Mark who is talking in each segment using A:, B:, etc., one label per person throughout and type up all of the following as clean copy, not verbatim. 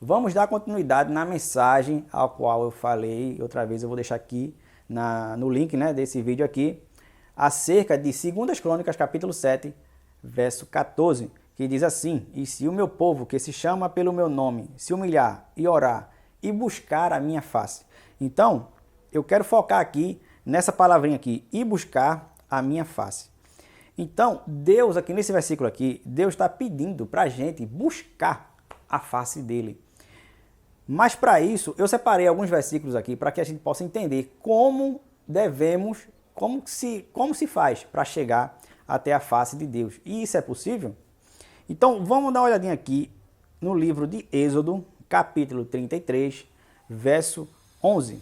A: Vamos dar continuidade na mensagem ao qual eu falei, outra vez eu vou deixar aqui no link, né, desse vídeo aqui, acerca de 2 Crônicas, capítulo 7, verso 14, que diz assim: "E se o meu povo, que se chama pelo meu nome, se humilhar e orar e buscar a minha face." Então, eu quero focar aqui nessa palavrinha aqui, e buscar a minha face. Então, Deus, aqui nesse versículo aqui, Deus está pedindo para a gente buscar a face dele. Mas para isso, eu separei alguns versículos aqui para que a gente possa entender como devemos, como se faz para chegar até a face de Deus. E isso é possível? Então, vamos dar uma olhadinha aqui no livro de Êxodo, capítulo 33, verso 11,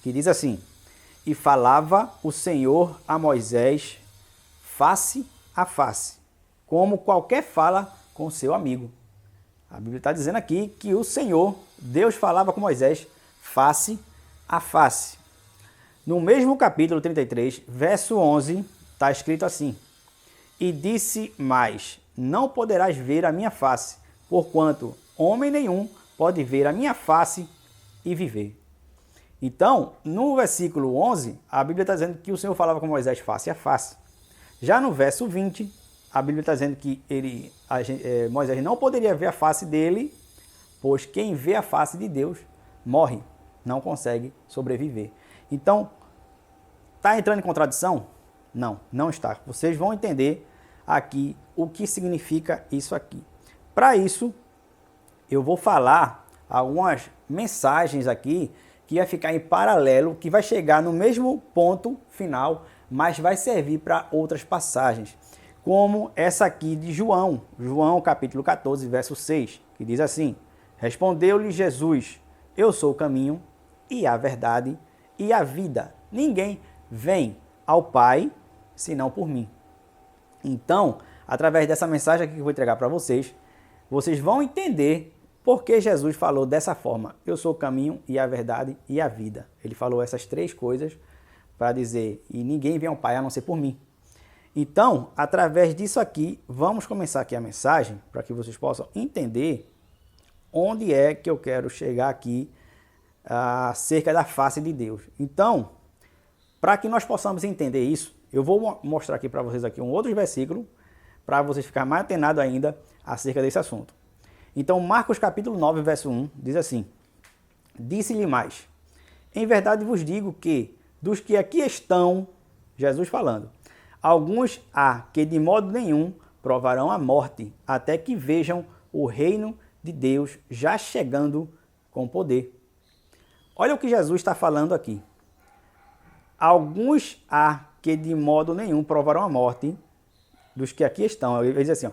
A: que diz assim: "E falava o Senhor a Moisés face a face, como qualquer fala com seu amigo." A Bíblia está dizendo aqui que o Senhor, Deus, falava com Moisés face a face. No mesmo capítulo 33, verso 11, está escrito assim: "E disse mais: não poderás ver a minha face, porquanto homem nenhum pode ver a minha face e viver." Então, no versículo 11, a Bíblia está dizendo que o Senhor falava com Moisés face a face. Já no verso 20, a Bíblia está dizendo que Moisés não poderia ver a face dele, pois quem vê a face de Deus morre, não consegue sobreviver. Então, está entrando em contradição? Não, não está. Vocês vão entender aqui o que significa isso aqui. Para isso, eu vou falar algumas mensagens aqui que vai ficar em paralelo, que vai chegar no mesmo ponto final, mas vai servir para outras passagens, como essa aqui de João capítulo 14, verso 6, que diz assim: "Respondeu-lhe Jesus: eu sou o caminho e a verdade e a vida. Ninguém vem ao Pai senão por mim." Então, através dessa mensagem aqui que eu vou entregar para vocês, vocês vão entender por que Jesus falou dessa forma: eu sou o caminho e a verdade e a vida. Ele falou essas três coisas para dizer: e ninguém vem ao Pai a não ser por mim. Então, através disso aqui, vamos começar aqui a mensagem para que vocês possam entender onde é que eu quero chegar aqui acerca da face de Deus. Então, para que nós possamos entender isso, eu vou mostrar aqui para vocês aqui um outro versículo para vocês ficarem mais atenados ainda acerca desse assunto. Então, Marcos capítulo 9, verso 1, diz assim: "Disse-lhe mais: em verdade vos digo que dos que aqui estão," Jesus falando, "alguns há que de modo nenhum provarão a morte, até que vejam o reino de Deus já chegando com poder." Olha o que Jesus está falando aqui. Alguns há que de modo nenhum provarão a morte, dos que aqui estão. Ele diz assim, ó,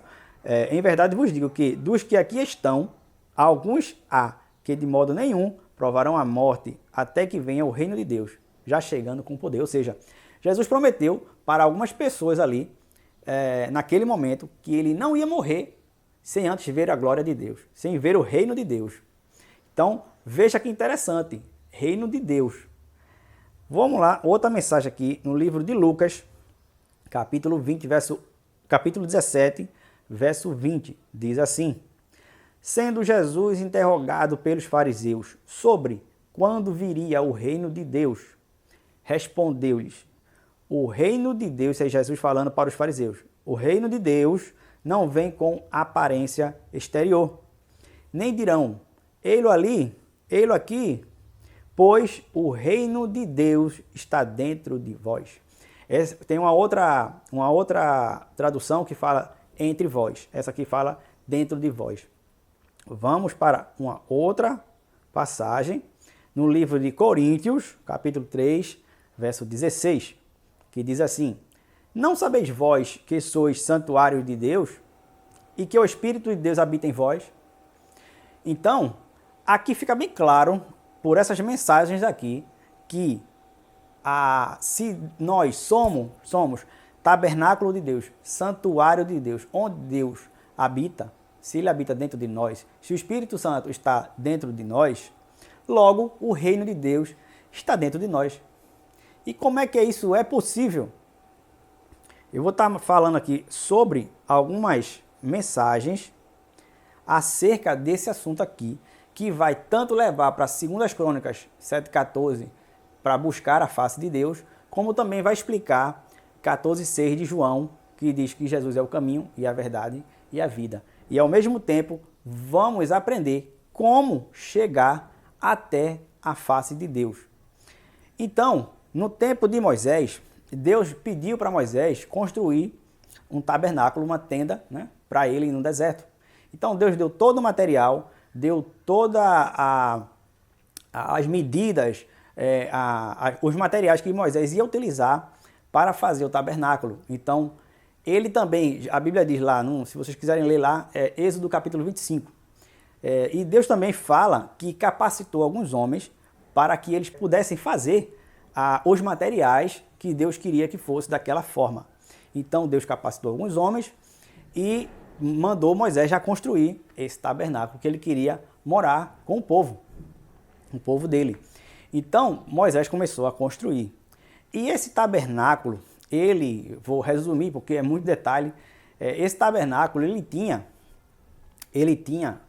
A: "em verdade vos digo que dos que aqui estão, alguns há que de modo nenhum provarão a morte, até que venha o reino de Deus já chegando com poder." Ou seja, Jesus prometeu para algumas pessoas ali, naquele momento, que ele não ia morrer sem antes ver a glória de Deus, sem ver o reino de Deus. Então, veja que interessante, reino de Deus. Vamos lá, outra mensagem aqui no livro de Lucas, capítulo 17, verso 20, diz assim: "Sendo Jesus interrogado pelos fariseus sobre quando viria o reino de Deus, respondeu-lhes: o reino de Deus," isso é Jesus falando para os fariseus, "o reino de Deus não vem com aparência exterior. Nem dirão: ei-lo ali, ei-lo aqui, pois o reino de Deus está dentro de vós." Tem uma outra tradução que fala entre vós. Essa aqui fala dentro de vós. Vamos para uma outra passagem no livro de Coríntios, capítulo 3, verso 16, que diz assim: "Não sabeis vós que sois santuário de Deus e que o Espírito de Deus habita em vós?" Então, aqui fica bem claro, por essas mensagens aqui, que se nós somos tabernáculo de Deus, santuário de Deus, onde Deus habita, se ele habita dentro de nós, se o Espírito Santo está dentro de nós, logo o reino de Deus está dentro de nós. E como é que isso é possível? Eu vou estar falando aqui sobre algumas mensagens acerca desse assunto aqui, que vai tanto levar para 2 Crônicas 7,14 para buscar a face de Deus, como também vai explicar 14,6 de João, que diz que Jesus é o caminho e a verdade e a vida. E ao mesmo tempo, vamos aprender como chegar até a face de Deus. Então, no tempo de Moisés, Deus pediu para Moisés construir um tabernáculo, uma tenda, né, para ele no deserto. Então Deus deu todo o material, deu todas as medidas, os materiais que Moisés ia utilizar para fazer o tabernáculo. Então ele também, a Bíblia diz lá, se vocês quiserem ler lá, Êxodo capítulo 25. E Deus também fala que capacitou alguns homens para que eles pudessem fazer os materiais que Deus queria que fosse daquela forma. Então Deus capacitou alguns homens e mandou Moisés já construir esse tabernáculo que ele queria morar com o povo dele. Então Moisés começou a construir. E esse tabernáculo, vou resumir porque é muito detalhe, esse tabernáculo ele tinha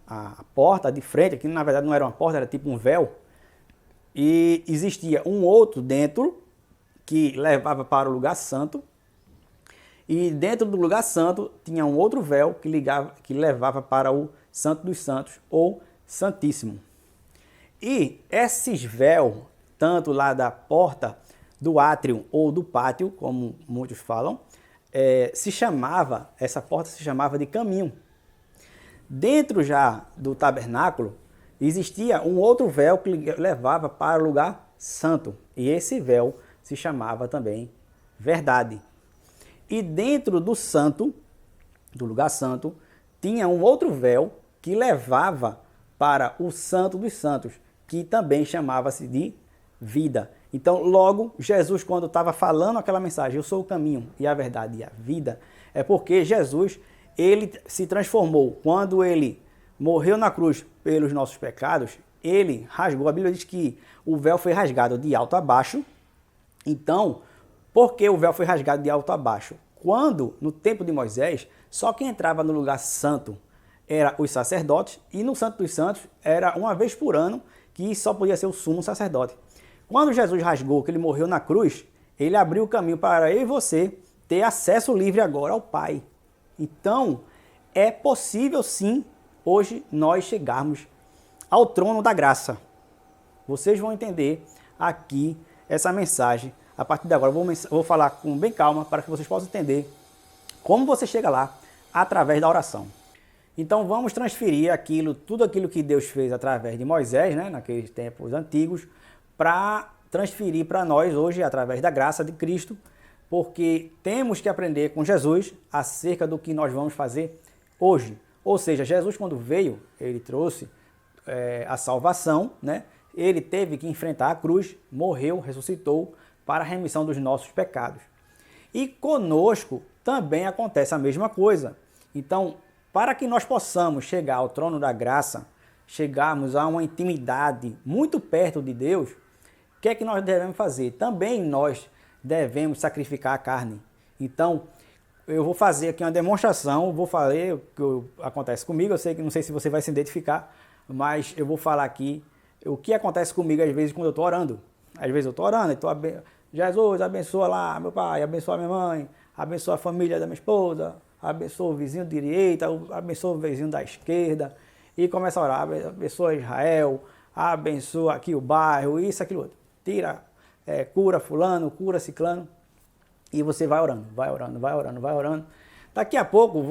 A: a porta de frente, que na verdade não era uma porta, era tipo um véu, e existia um outro dentro que levava para o lugar santo, e dentro do lugar santo tinha um outro véu que levava para o Santo dos Santos, ou Santíssimo. E esses véus, tanto lá da porta do átrio ou do pátio, como muitos falam, essa porta se chamava de caminho. Dentro já do tabernáculo, existia um outro véu que levava para o lugar santo, e esse véu se chamava também verdade. E dentro do lugar santo, tinha um outro véu que levava para o Santo dos Santos, que também chamava-se de vida. Então, logo, Jesus, quando estava falando aquela mensagem, eu sou o caminho e a verdade e a vida, é porque Jesus, ele se transformou. Quando ele morreu na cruz pelos nossos pecados, ele rasgou, a Bíblia diz que o véu foi rasgado de alto a baixo. Então, por que o véu foi rasgado de alto a baixo? Quando, no tempo de Moisés, só quem entrava no lugar santo era os sacerdotes, e no Santo dos Santos era uma vez por ano que só podia ser o sumo sacerdote. Quando Jesus rasgou, que ele morreu na cruz, ele abriu o caminho para eu e você ter acesso livre agora ao Pai. Então, é possível sim, hoje, nós chegarmos ao trono da graça. Vocês vão entender aqui essa mensagem. A partir de agora, eu vou falar com bem calma para que vocês possam entender como você chega lá através da oração. Então, vamos transferir tudo aquilo que Deus fez através de Moisés, né, naqueles tempos antigos, para transferir para nós hoje através da graça de Cristo, porque temos que aprender com Jesus acerca do que nós vamos fazer hoje. Ou seja, Jesus, quando veio, ele trouxe a salvação, né? Ele teve que enfrentar a cruz, morreu, ressuscitou para a remissão dos nossos pecados. E conosco também acontece a mesma coisa. Então, para que nós possamos chegar ao trono da graça, chegarmos a uma intimidade muito perto de Deus, o que é que nós devemos fazer? Também nós devemos sacrificar a carne. Então, eu vou fazer aqui uma demonstração, vou falar o que acontece comigo, não sei se você vai se identificar, mas eu vou falar aqui o que acontece comigo às vezes quando eu estou orando. Às vezes eu estou orando, Jesus, abençoa lá meu pai, abençoa minha mãe, abençoa a família da minha esposa, abençoa o vizinho de direita, abençoa o vizinho da esquerda, e começa a orar, abençoa Israel, abençoa aqui o bairro, isso, aquilo outro. Cura fulano, cura ciclano, e você vai orando, vai orando, vai orando, vai orando. Daqui a pouco,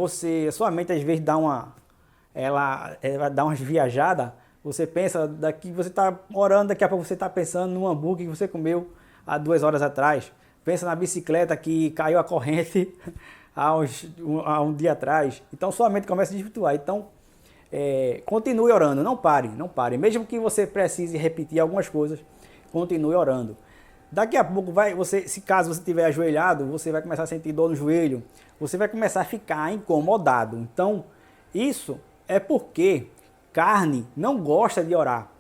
A: sua mente às vezes ela dá umas viajadas, você pensa, você está orando, daqui a pouco você está pensando no hambúrguer que você comeu há 2 horas atrás, pensa na bicicleta que caiu a corrente há um dia atrás. Então sua mente começa a desvirtuar. Então continue orando, não pare. Mesmo que você precise repetir algumas coisas, continue orando. Daqui a pouco caso você estiver ajoelhado, você vai começar a sentir dor no joelho, você vai começar a ficar incomodado. Então isso é porque carne não gosta de orar.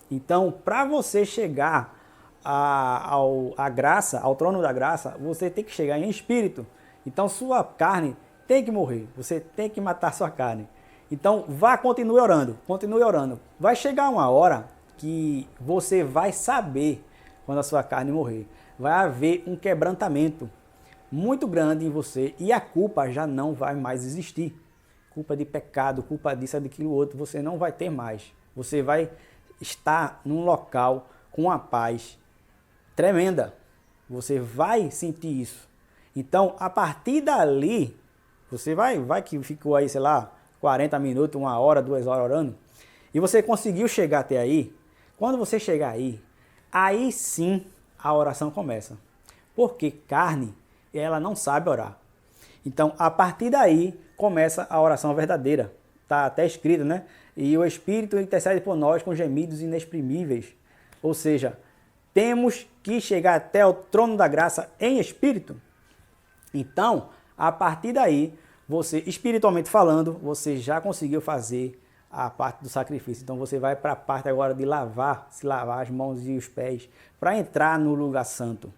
A: Então, para você chegar à graça, ao trono da graça, você tem que chegar em espírito. Então, sua carne tem que morrer. Você tem que matar sua carne. Então, continue orando, continue orando. Vai chegar uma hora que você vai saber quando a sua carne morrer. Vai haver um quebrantamento muito grande em você e a culpa já não vai mais existir. Culpa de pecado, culpa disso, daquilo outro, você não vai ter mais. Você vai estar num local com uma paz tremenda. Você vai sentir isso. Então, a partir dali, você vai que ficou aí, sei lá, 40 minutos, 1 hora, 2 horas orando, e você conseguiu chegar até aí. Quando você chegar aí sim a oração começa. Porque carne, ela não sabe orar. Então, a partir daí, começa a oração verdadeira. Está até escrito, né? E o Espírito intercede por nós com gemidos inexprimíveis. Ou seja, temos que chegar até o trono da graça em espírito. Então, a partir daí, você, espiritualmente falando, você já conseguiu fazer a parte do sacrifício. Então, você vai para a parte agora de se lavar as mãos e os pés, para entrar no lugar santo.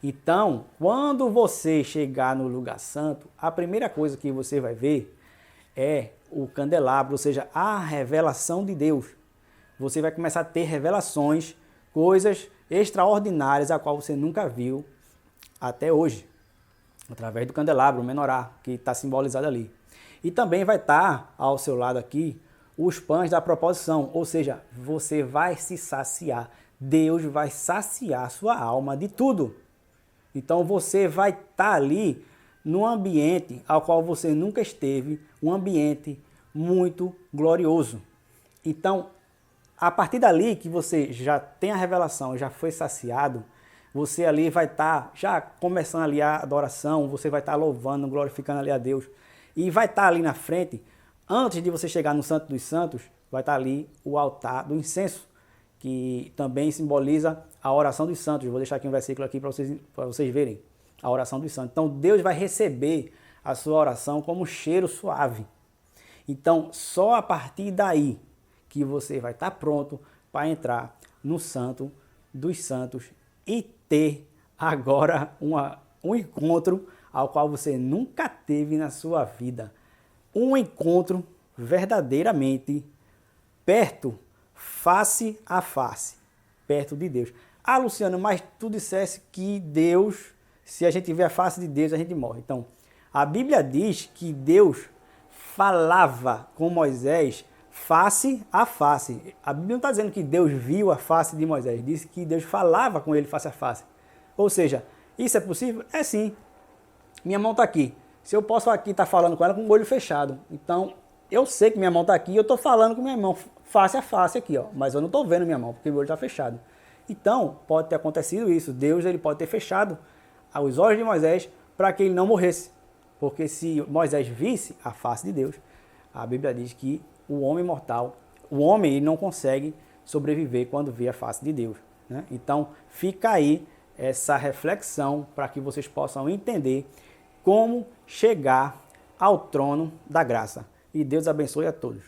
A: Então, quando você chegar no lugar santo, a primeira coisa que você vai ver é o candelabro, ou seja, a revelação de Deus. Você vai começar a ter revelações, coisas extraordinárias a qual você nunca viu até hoje, através do candelabro, o menorá, que está simbolizado ali. E também vai estar ao seu lado aqui os pães da proposição, ou seja, você vai se saciar. Deus vai saciar sua alma de tudo. Então você vai estar ali num ambiente ao qual você nunca esteve, um ambiente muito glorioso. Então, a partir dali que você já tem a revelação, já foi saciado, você ali vai estar já começando ali a adoração, você vai estar louvando, glorificando ali a Deus. E vai estar ali na frente, antes de você chegar no Santo dos Santos, vai estar ali o altar do incenso, que também simboliza a oração dos santos. Eu vou deixar aqui um versículo aqui para vocês verem a oração dos santos. Então Deus vai receber a sua oração como um cheiro suave. Então só a partir daí que você vai estar pronto para entrar no Santo dos Santos e ter agora um encontro ao qual você nunca teve na sua vida. Um encontro verdadeiramente perto, face a face, perto de Deus. Ah, Luciano, mas tu dissesse que Deus, se a gente vê a face de Deus, a gente morre. Então, a Bíblia diz que Deus falava com Moisés face a face. A Bíblia não está dizendo que Deus viu a face de Moisés, diz que Deus falava com ele face a face. Ou seja, isso é possível? É sim. Minha mão está aqui. Se eu posso aqui estar falando com ela com o olho fechado. Então, eu sei que minha mão está aqui e eu estou falando com minha mão face a face aqui, ó. Mas eu não estou vendo minha mão, porque meu olho está fechado. Então, pode ter acontecido isso. Deus ele pode ter fechado os olhos de Moisés para que ele não morresse. Porque se Moisés visse a face de Deus, a Bíblia diz que o homem mortal, o homem ele não consegue sobreviver quando vê a face de Deus, né? Então, fica aí essa reflexão para que vocês possam entender como chegar ao trono da graça. E Deus abençoe a todos.